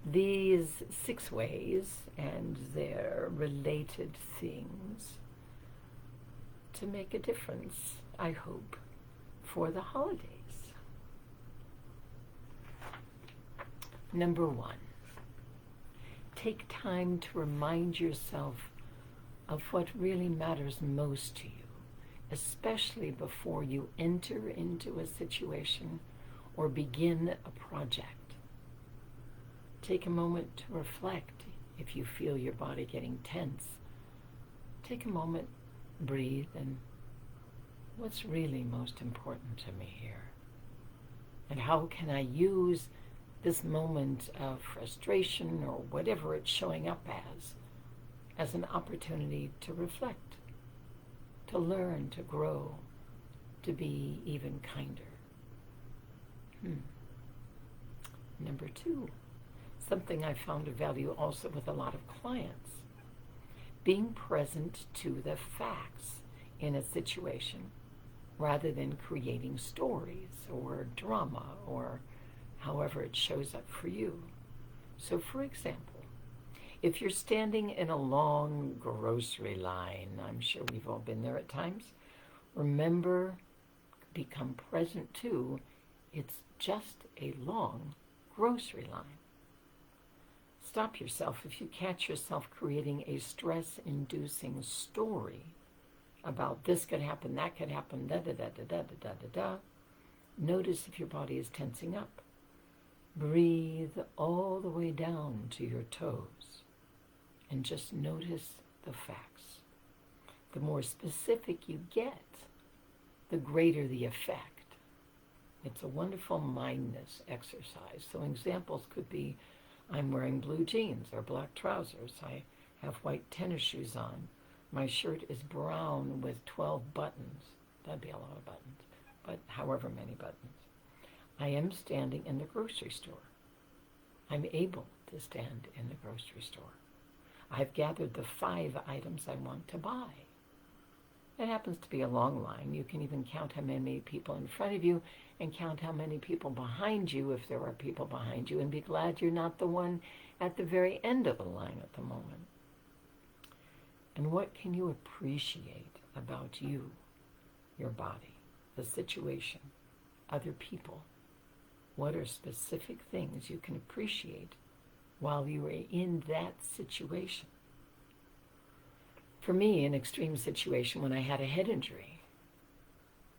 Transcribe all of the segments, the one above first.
These 6 ways and their related things to make a difference, I hope, for the holidays. Number 1, take time to remind yourself of what really matters most to you, especially before you enter into a situation or begin a project. Take a moment to reflect if you feel your body getting tense. Take a moment, breathe, and what's really most important to me here? And how can I use this moment of frustration or whatever it's showing up as an opportunity to reflect, to learn, to grow, to be even kinder? Number 2, something I found of value also with a lot of clients, being present to the facts in a situation rather than creating stories or drama or however it shows up for you. So for example, if you're standing in a long grocery line, I'm sure we've all been there at times, remember, become present to, it's just a long grocery line. Stop yourself if you catch yourself creating a stress-inducing story about this could happen, that could happen, da-da-da-da-da-da-da-da. Notice if your body is tensing up. Breathe all the way down to your toes and just notice the facts. The more specific you get, the greater the effect. It's a wonderful mindness exercise. So examples could be, I'm wearing blue jeans or black trousers. I have white tennis shoes on. My shirt is brown with 12 buttons. That'd be a lot of buttons, but however many buttons. I am standing in the grocery store. I'm able to stand in the grocery store. I've gathered the 5 items I want to buy. It happens to be a long line. You can even count how many people in front of you and count how many people behind you, if there are people behind you, and be glad you're not the one at the very end of the line at the moment. And what can you appreciate about you, your body, the situation, other people? What are specific things you can appreciate while you are in that situation? For me, an extreme situation when I had a head injury,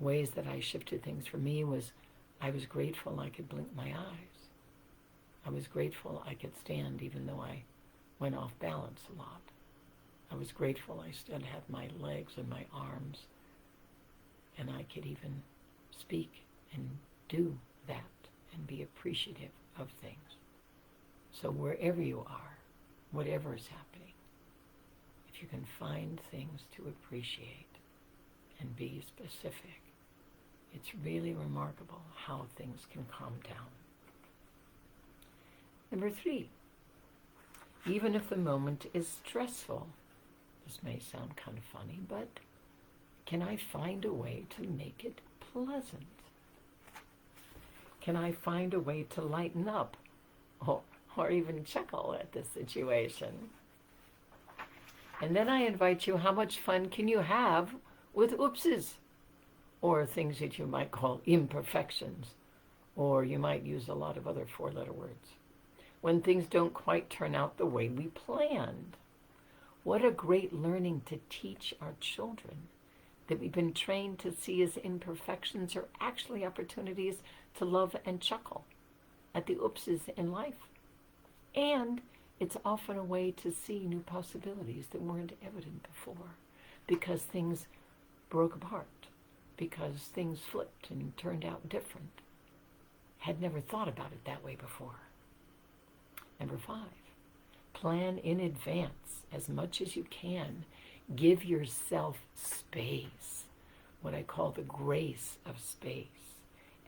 ways that I shifted things for me was I was grateful I could blink my eyes. I was grateful I could stand even though I went off balance a lot. I was grateful I still had my legs and my arms, and I could even speak and do that and be appreciative of things. So wherever you are, whatever is happening, if you can find things to appreciate and be specific, it's really remarkable how things can calm down. Number 3, even if the moment is stressful, this may sound kind of funny, but can I find a way to make it pleasant? Can I find a way to lighten up or even chuckle at the situation? And then I invite you, how much fun can you have with oopses? Or things that you might call imperfections. Or you might use a lot of other 4-letter words. When things don't quite turn out the way we planned. What a great learning to teach our children that we've been trained to see as imperfections are actually opportunities to love and chuckle at the oopses in life. And it's often a way to see new possibilities that weren't evident before because things broke apart, because things flipped and turned out different. Had never thought about it that way before. Number 5, plan in advance as much as you can. Give yourself space, what I call the grace of space.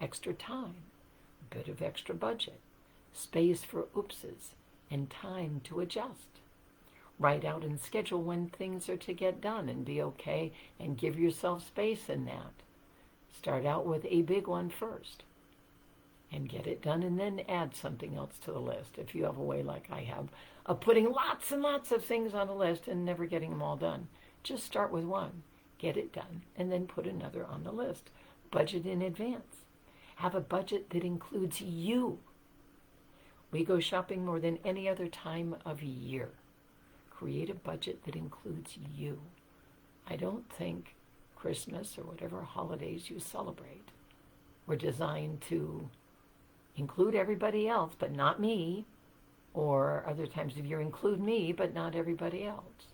Extra time, a bit of extra budget, space for oopses, and time to adjust. Write out and schedule when things are to get done and be okay, and give yourself space in that. Start out with a big one first and get it done, and then add something else to the list. If you have a way like I have of putting lots and lots of things on a list and never getting them all done, just start with one, get it done, and then put another on the list. Budget in advance. Have a budget that includes you. We go shopping more than any other time of year. Create a budget that includes you. I don't think Christmas or whatever holidays you celebrate were designed to include everybody else, but not me, or other times of year include me, but not everybody else.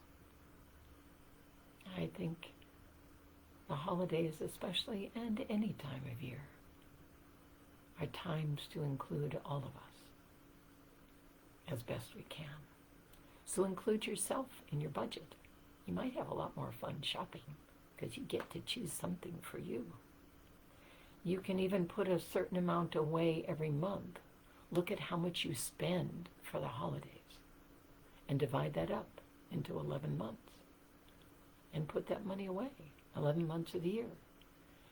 I think the holidays especially, and any time of year, are times to include all of us as best we can. So include yourself in your budget. You might have a lot more fun shopping because you get to choose something for you. You can even put a certain amount away every month. Look at how much you spend for the holidays and divide that up into 11 months and put that money away 11 months of the year.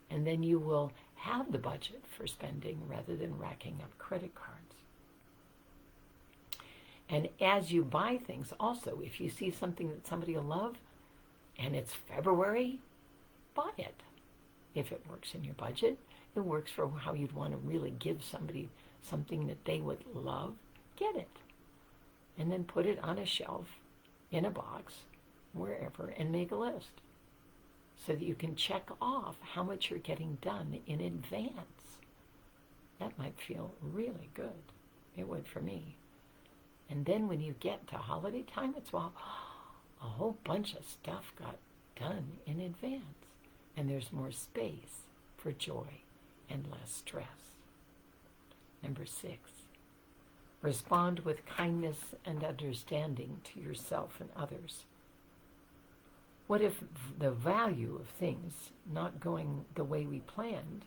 And then you will have the budget for spending rather than racking up credit cards. And as you buy things, also, if you see something that somebody will love and it's February, buy it. If it works in your budget, it works for how you'd want to really give somebody something that they would love, get it. And then put it on a shelf, in a box, wherever, and make a list so that you can check off how much you're getting done in advance. That might feel really good. It would for me. And then when you get to holiday time, it's, well, a whole bunch of stuff got done in advance. And there's more space for joy and less stress. Number 6, respond with kindness and understanding to yourself and others. What if the value of things not going the way we planned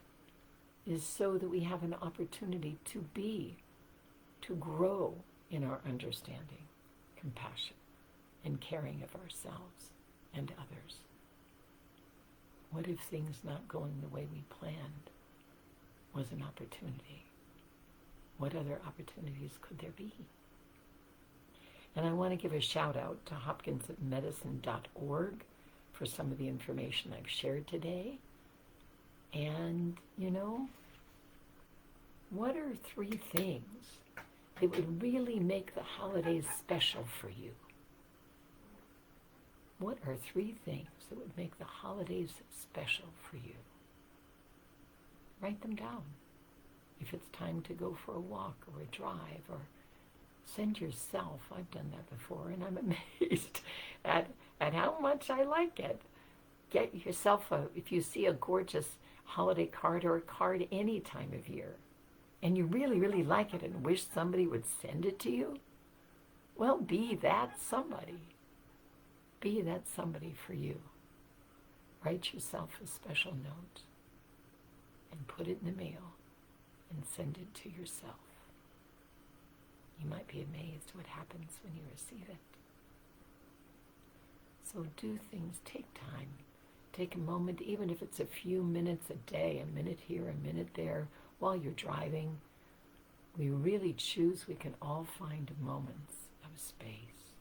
is so that we have an opportunity to be, to grow in our understanding, compassion, and caring of ourselves and others? What if things not going the way we planned was an opportunity? What other opportunities could there be? And I want to give a shout out to hopkinsmedicine.org for some of the information I've shared today. And, what are 3 things that would really make the holidays special for you? What are 3 things that would make the holidays special for you? Write them down. If it's time to go for a walk or a drive, or send yourself, I've done that before, and I'm amazed at how much I like it. Get yourself if you see a gorgeous holiday card or a card any time of year, and you really, really like it and wish somebody would send it to you, well, be that somebody. Be that somebody for you. Write yourself a special note and put it in the mail and send it to yourself. You might be amazed what happens when you receive it. So do things, take time. Take a moment, even if it's a few minutes a day, a minute here, a minute there, while you're driving. We really choose, we can all find moments of space,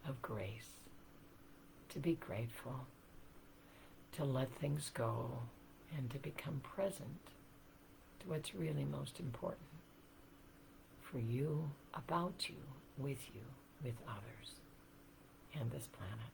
of grace, to be grateful, to let things go, and to become present to what's really most important for you, about you, with others, and this planet.